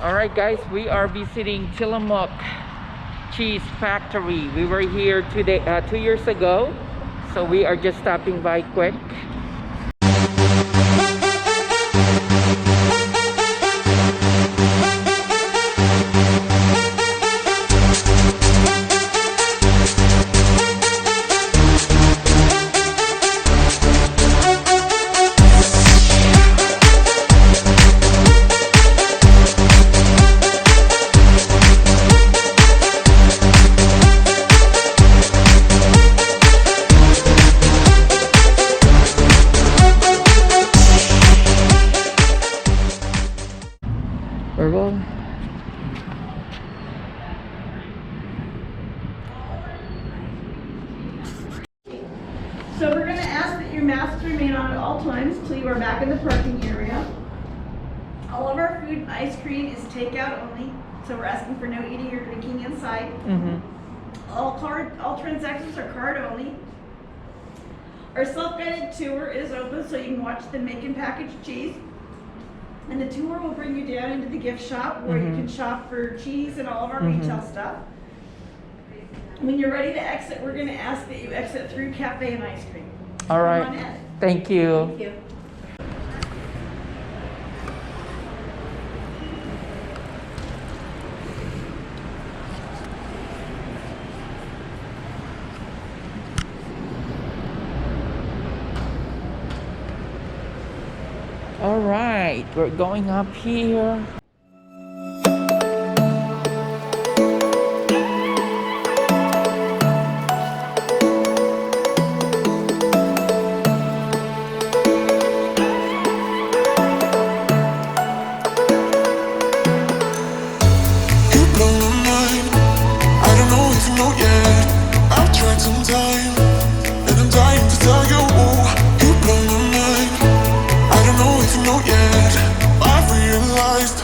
Alright guys, we are visiting Tillamook Cheese Factory. We were here 2 years ago, so we are just stopping by quick. So we're going to ask that your masks remain on at all times until you are back in the parking area. All of our food and ice cream is takeout only, so we're asking for no eating or drinking inside. All transactions are card only. Our self-guided tour is open, so you can watch them make and package cheese. And the tour will bring you down into the gift shop where you can shop for cheese and all of our retail stuff. When you're ready to exit, we're going to ask that you exit through cafe and ice cream. All right. Thank you. Thank you. All right, we're going up here. I've realized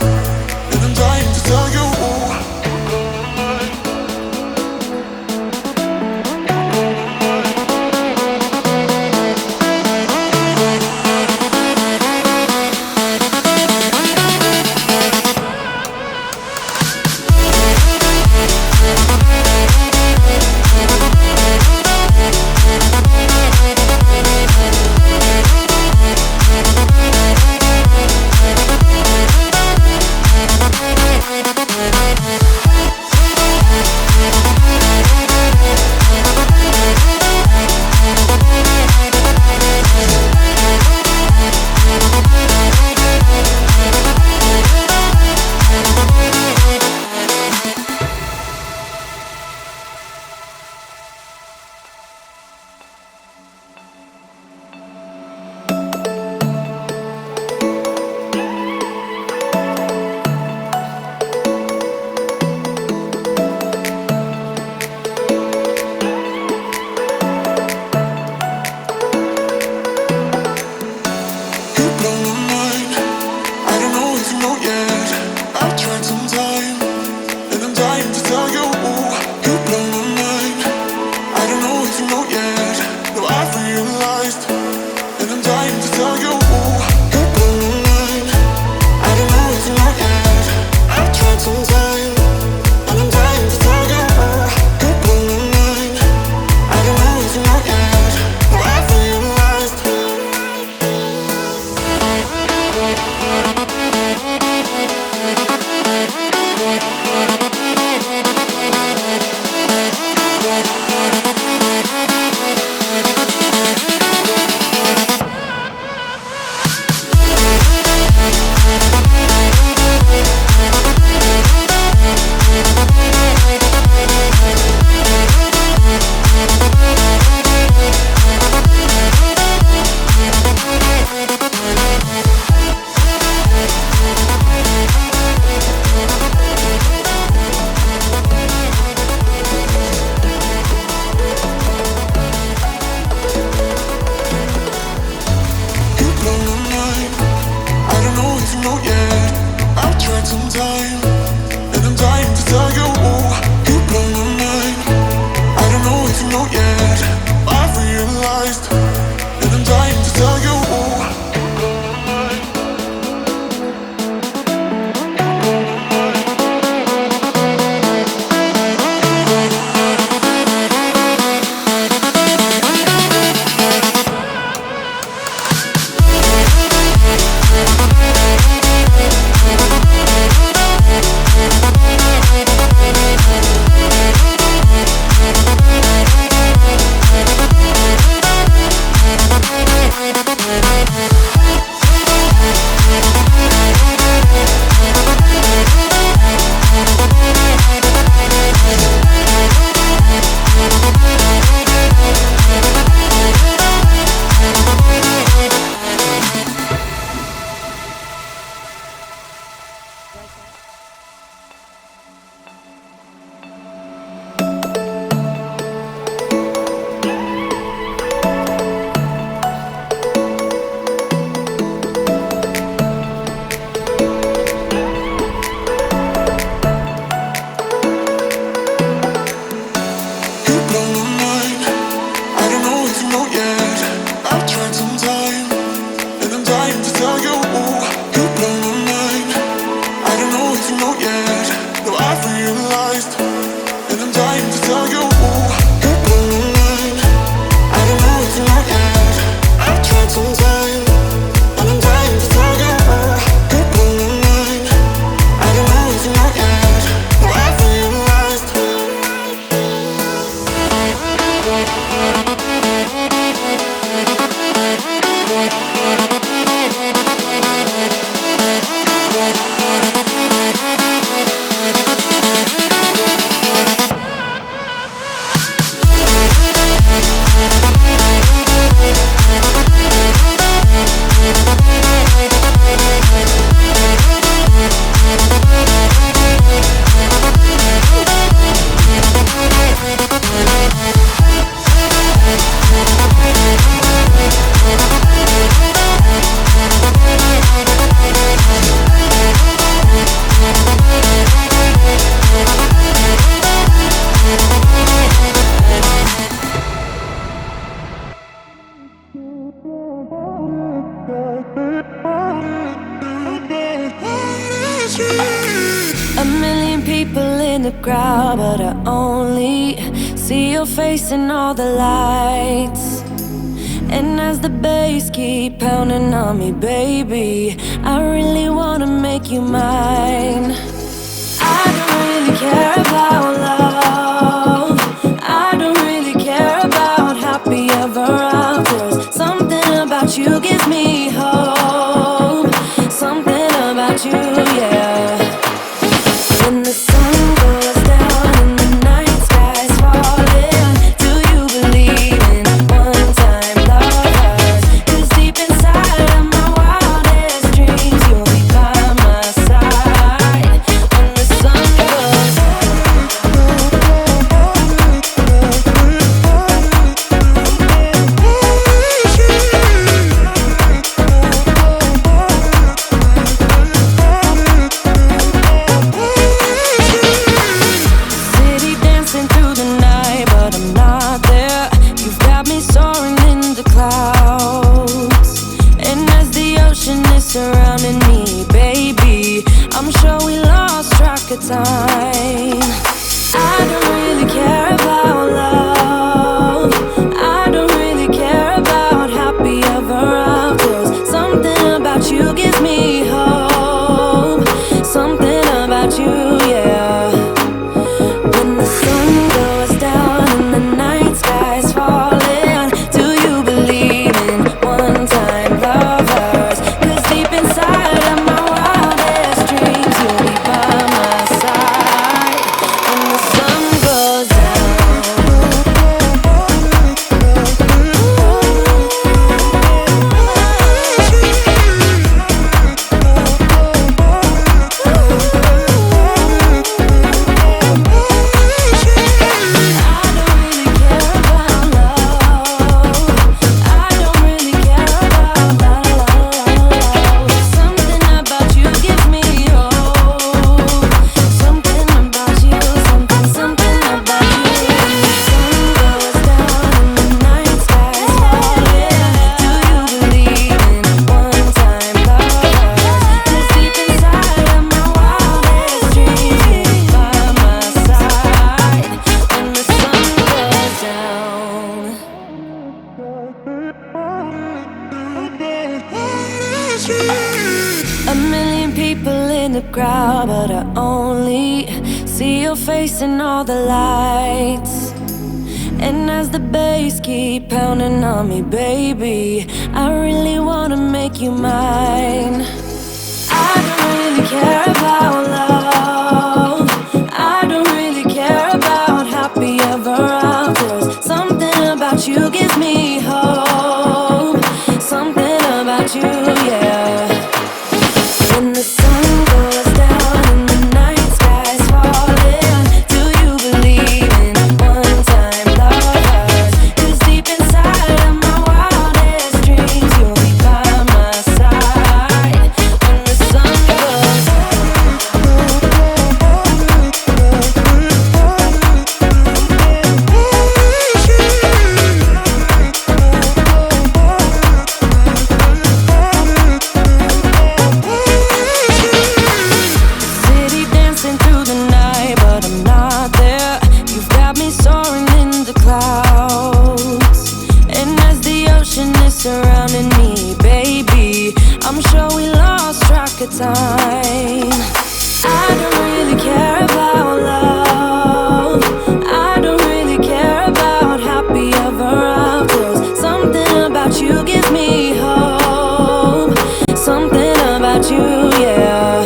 A million people in the crowd, but I only see your face in all the lights. And as the bass keep pounding on me, baby, I really wanna make you mine. I don't really care about love. I don't really care about happy ever afters. Something about you gives me hope. Something about you, yeah. When the sun goes down and the night sky's falling, do you believe in one-time lovers? 'Cause deep inside of my wildest dreams, you'll be by my side. When the sun goes city dancing through the night, but I'm not there. You've got me soaring in the clouds, and as the ocean is surrounding me, baby, I'm sure we lost track of time. I don't really care about love. I don't really care about happy ever afters. Something about you gives me hope. Something about you, yeah. When the sun goes down and the night sky's falling, do you believe in one-time lovers? 'Cause deep inside of my wildest dreams, you'll be by my side. When the sun goes down. A million people in the crowd, but I only see your face in all the lights. And as the bass keep pounding on me, baby, I really wanna make you mine. I don't really care about love. I don't really care about happy ever afters. Something about you gives me hope. Something about you, yeah. When the sun goes down and the night sky's falling, do you believe in one-time lovers? 'Cause deep inside of my wildest dreams, you'll be by my side. When the sun goes city dancing through the night, but I'm not there. You've got me soaring in the clouds, and as the ocean is surrounding me, baby, I'm sure we lost track of time. I don't really care about love. I don't really care about happy ever afters. Something about you gives me hope. Something about you, yeah.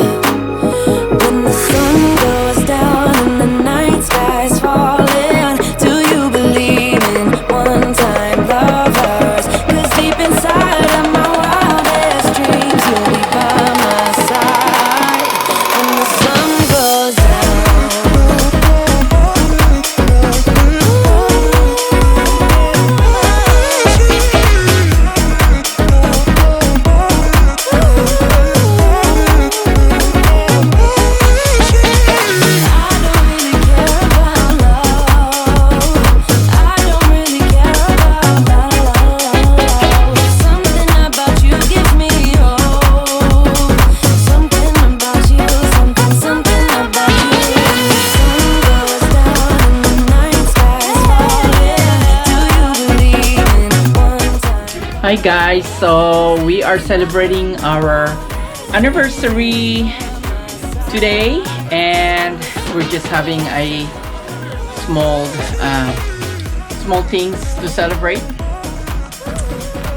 When the sun goes down and the night sky's falling, do you believe in one-time lovers? 'Cause deep inside of my wildest dreams, you'll be by my side. Hi guys, so we are celebrating our anniversary today, and we're just having a small small things to celebrate.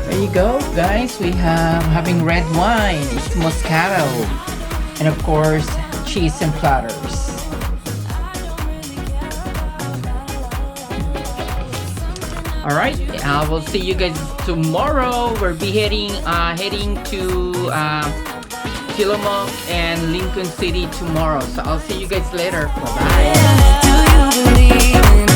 There you go, guys. We have having red wine, it's Moscato, and of course cheese and platters. All right, we'll see you guys tomorrow. We'll be heading to Tillamook and Lincoln City tomorrow. So I'll see you guys later. Bye bye. Do you believe in